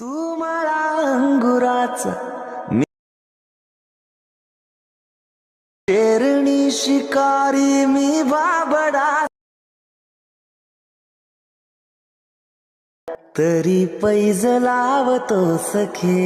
तू मला अंगुराचा मी पेरणी शिकारी मी बाबडा तरी पैज लावतो सखे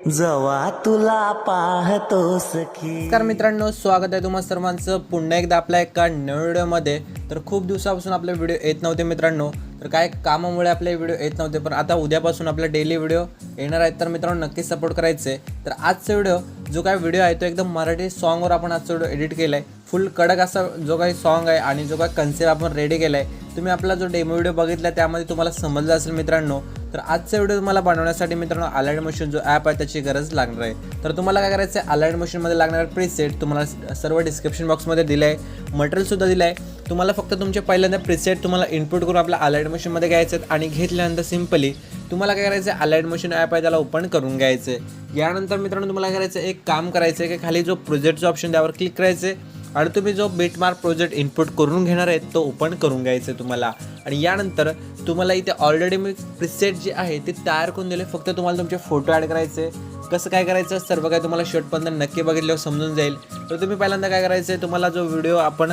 जवा तुला पाहतो सखे। नमस्कार मित्रांनो, स्वागत आहे तुम्हा सर्वांचं पुन्हा एकदा आपल्या एका नवीन व्हिडिओमध्ये। तर खूप दिवसापासून आपले व्हिडिओ येत नव्हते मित्रांनो, तर काय कामामुळे आपले व्हिडिओ येत नव्हते, पण आता उद्यापासून आपले डेली व्हिडिओ येणार आहेत। तर मित्रांनो नक्की सपोर्ट करायचे। तर आजचा व्हिडिओ जो काय व्हिडिओ आहे तो एकदम मराठी सॉन्गवर आपण आजचा व्हिडिओ एडिट केला आहे। फुल कडक असा जो काही सॉन्ग आहे आणि जो काही कन्सेप्ट आपण रेडी केला आहे, तुम्ही आपला जो डेमो व्हिडिओ बघितला त्यामध्ये तुम्हाला समजलं असेल मित्रांनो। तर आजचा व्हिडिओ तुम्हाला बनवण्यासाठी मित्रांनो अलाइड मोशन जो ॲप आहे त्याची गरज लागणार आहे। तर तुम्हाला काय करायचं आहे, अलाइड मोशनमध्ये लागणारा प्रीसेट तुम्हाला सर्व डिस्क्रिप्शन बॉक्समध्ये दिलं आहे, मटेरियलसुद्धा दिलं आहे। तुम्हाला फक्त तुमचे पहिल्यांदा प्रीसेट तुम्हाला इनपुट करून आपल्या अलाइड मोशनमध्ये घ्यायचे आहेत आणि घेतल्यानंतर सिम्पली तुम्हाला काय करायचं आहे, अलाइड मोशन ॲप आहे त्याला ओपन करून घ्यायचं आहे। यानंतर मित्रांनो तुम्हाला करायचं एक काम करायचं आहे की खाली जो प्रोजेक्टचा ऑप्शन त्यावर क्लिक करायचं आहे आणि तुम्ही जो बिटमार्क प्रोजेक्ट इनपुट करून घेणार आहे तो ओपन करून घ्यायचा आहे तुम्हाला। आणि यानंतर तुम्हाला इथे ऑलरेडी मी प्रीसेट जे आहे ते तयार करून दिले, फक्त तुम्हाला तुमचे फोटो ॲड करायचे। कसं काय करायचं सर्व काय तुम्हाला शेवटपर्यंत नक्की बघितल्यावर समजून जाईल। तर तुम्ही पहिल्यांदा काय करायचं आहे, तुम्हाला जो व्हिडिओ आपण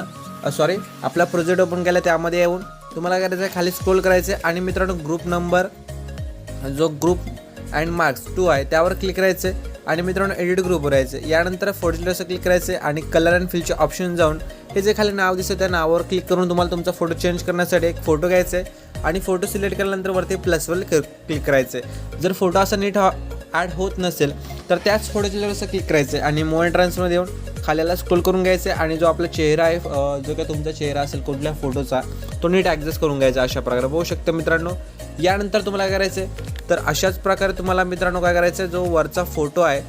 आपला प्रोजेक्ट ओपन केला त्यामध्ये येऊन तुम्हाला काय करायचं आहे, खाली स्क्रोल करायचं आहे आणि मित्रांनो ग्रुप नंबर जो ग्रुप अँड मार्क्स 2 आहे त्यावर क्लिक करायचं आहे आणि मित्रांनो एडिट ग्रुपवर यायचं। यानंतर फोटोला असं क्लिक करायचं आहे आणि कलर अँड फिलचे ऑप्शन जाऊन हे जे खाली नाव दिसतं त्या नावावर क्लिक करून तुम्हाला तुमचा फोटो चेंज करण्यासाठी एक फोटो घ्यायचा आहे आणि फोटो सिलेक्ट केल्यानंतर वरती प्लसवर क्लिक करायचं आहे। जर फोटो असा नीट ॲड होत नसेल तर त्याच फोटोच्या असं क्लिक करायचं आहे आणि मोबाईल ट्रान्सफरमध्ये येऊन खाल्याला स्क्रोल करून घ्यायचं आहे आणि जो आपला चेहरा आहे जो काही तुमचा चेहरा असेल कुठल्या फोटोचा तो नीट ॲडजस्ट करून घ्यायचा अशा प्रकारे बघू शकता मित्रांनो। यानंतर तुम्हाला काय करायचं आहे, तर अशाच प्रकारे तुम्हाला मित्रांनो काय करायचं आहे, जो वरचा फोटो आहे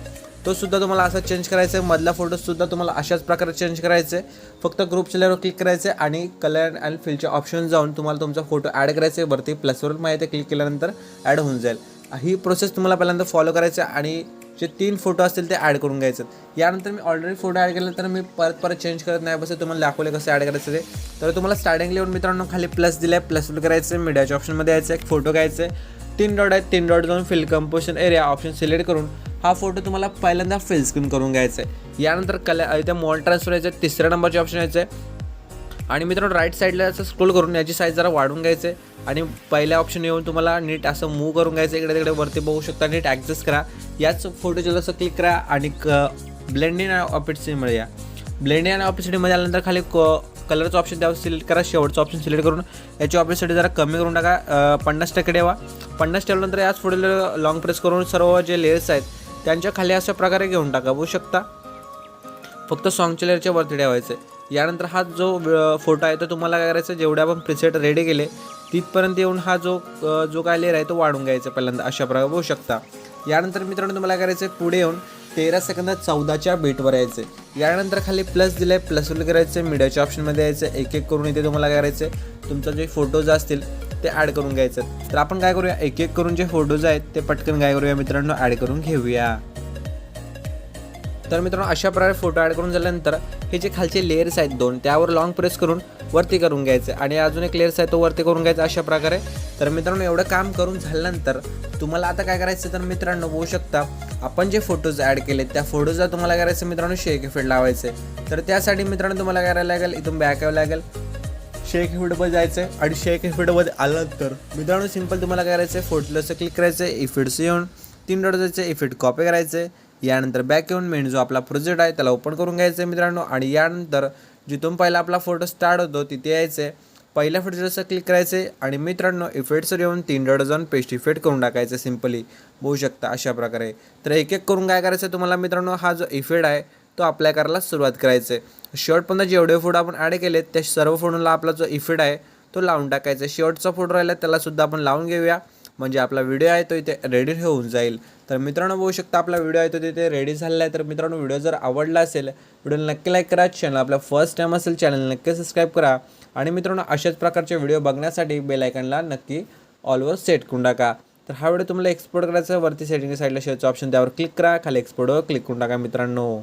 तो सुद्धा तुम्हाला असा चेंज करायचा आहे, मधला फोटोसुद्धा तुम्हाला अशाच प्रकारे चेंज करायचं आहे। फक्त ग्रुपच्या लेवलवर क्लिक करायचं आहे आणि कलर अँड फिलचे ऑप्शन जाऊन तुम्हाला तुमचा फोटो ॲड करायचा आहे, वरती प्लसवर माहिती क्लिक केल्यानंतर ॲड होऊन जाईल। ही प्रोसेस तुम्हाला पहिल्यांदा फॉलो करायचं आहे आणि जे 3 फोटो असतील ते ॲड करून घ्यायचे। यानंतर मी ऑलरेडी फोटो ॲड केले तर मी परत चेंज करत नाही, बस तुम्हाला दाखवले कसं ॲड करायचं ते। तर तुम्हाला स्टार्टिंग लेवल मित्रांनो खाली प्लस दिलं आहे, प्लसवर करायचं आहे, मीडियाच्या ऑप्शनमध्ये यायचं आहे, एक फोटो घ्यायचं आहे, 3 डॉट आहेत, 3 डॉट जाऊन fill composition area option select करून हा फोटो तुम्हाला पहिल्यांदा फिल स्क्रीन करून घ्यायचा आहे। यानंतर इथे मॉल ट्रान्सफर यायचं आहे, 3ऱ्या नंबरचे ऑप्शन यायचं आहे आणि मित्रांनो राईट साईडला असं स्क्रोल करून याची साईज जरा वाढून घ्यायचं आहे आणि पहिल्या ऑप्शन येऊन तुम्हाला नीट असं मूव्ह करून घ्यायचं, इकडे तिकडे वरती बघू शकता, नीट ॲडजस्ट करा। याच फोटोच्या असं क्लिक करा आणि ब्लेंडिंग आणि ऑपॅसिटीमध्ये या। ब्लेंडिंग आणि ऑपॅसिटीमध्ये आल्यानंतर खाली कलरचं ऑप्शन त्यावर सिलेक्ट करा, शेवटचं ऑप्शन सिलेक्ट करून याची ऑपॅसिटी जरा कमी करून टाका, 50% ठेवा। 50 ठेवल्यानंतर याच फोटोला लॉंग प्रेस करून सर्व जे लेयर्स आहेत त्यांच्या खाली अशा प्रकारे घेऊन टाका, बघू शकता। फक्त सॉन्गच्या लेअरच्या वरती ठेवायचं आहे। यानंतर हा जो फोटो आहे तो तुम्हाला काय करायचं, जेवढे आपण प्रीसेट रेडी केले तिथपर्यंत येऊन हा जो काय लेअर आहे तो वाढून घ्यायचा पहिल्यांदा अशा प्रकारे बघू शकता। यानंतर मित्रांनो तुम्हाला काय करायचं, पुढे येऊन 13 सेकंदात 14च्या बीटवर यायचं आहे। यानंतर खाली प्लस दिलं आहे, प्लसवर करायचं आहे, मीडियाच्या ऑप्शनमध्ये यायचं, एक एक करून इथे तुम्हाला काय करायचं आहे, तुमचं जे फोटोज असतील ते ॲड करून घ्यायचं। तर आपण काय करूया, एक एक करून जे फोटोज आहेत ते पटकन काय करूया मित्रांनो ॲड करून घेऊया। तर मित्रांनो अशा प्रकारे फोटो ॲड करून झाल्यानंतर हे जे खालचे लेयर्स आहेत 2 त्यावर लॉंग प्रेस करून वरती करून घ्यायचे आणि अजून एक लेयर्स आहे तो वरती करून घ्यायचा अशा प्रकारे। तर मित्रांनो एवढं काम करून झाल्यानंतर तुम्हाला आता काय करायचं, तर मित्रांनो बघू शकता आपण जे फोटोज ॲड केले त्या फोटोजला तुम्हाला करायचं मित्रांनो शेक इफेक्ट लावायचे। तर त्यासाठी मित्रांनो तुम्हाला करायला लागेल, इथून बॅक यावं लागेल, शेक इफेक्टमध्ये जायचं आहे आणि शेक इफेक्टमध्ये आल्यानंतर मित्रांनो सिंपल तुम्हाला काय करायचं आहे, फोटोला असं क्लिक करायचं आहे, इफेक्ट्स येऊन 3 डॉट जायचं, इफेक्ट कॉपी करायचं आहे। यानंतर बॅक येऊन मेन जो आपला प्रोजेक्ट आहे त्याला ओपन करून घ्यायचं आहे मित्रांनो आणि यानंतर जिथून पहिला आपला फोटो स्टार्ट होतो तिथे यायचं आहे, पहिल्या फोटोवर असं क्लिक करायचं आहे आणि मित्रांनो इफेक्ट्सवर येऊन 3 डॉट जाऊन पेस्ट इफेक्ट करून टाकायचं सिंपली बघू शकता अशा प्रकारे। तर एक एक करून काय करायचं तुम्हाला मित्रांनो, हा जो इफेक्ट आहे तो अप्लाय करायला सुरुवात करायचं आहे। शेवटपर्यंत जेवढे फोटो आपण ॲड केलेत त्या सर्व फोटोला आपला जो इफेक्ट आहे तो लावून टाकायचा आहे। शेवटचा फोटो राहिला त्यालासुद्धा आपण लावून घेऊया, म्हणजे आपला व्हिडिओ आहे तो इथे रेडी होऊन जाईल। तर मित्रांनो बघू शकता आपला व्हिडिओ आहे तो तिथे रेडी झालेला आहे। तर मित्रांनो व्हिडिओ जर आवडला असेल व्हिडिओला नक्की लाईक करा, चॅनल आपला फर्स्ट टाईम असेल चॅनल नक्की सबस्क्राईब करा आणि मित्रांनो अशाच प्रकारचे व्हिडिओ बघण्यासाठी बेल आयकॉनला नक्की ऑलवर सेट करून टाका। तर हा व्हिडिओ तुम्हाला एक्सपोर्ट करायचा, वरती सेटिंग साईडला शेअरचं ऑप्शन त्यावर क्लिक करा, खाली एक्सपोर्टवर क्लिक करून टाका मित्रांनो।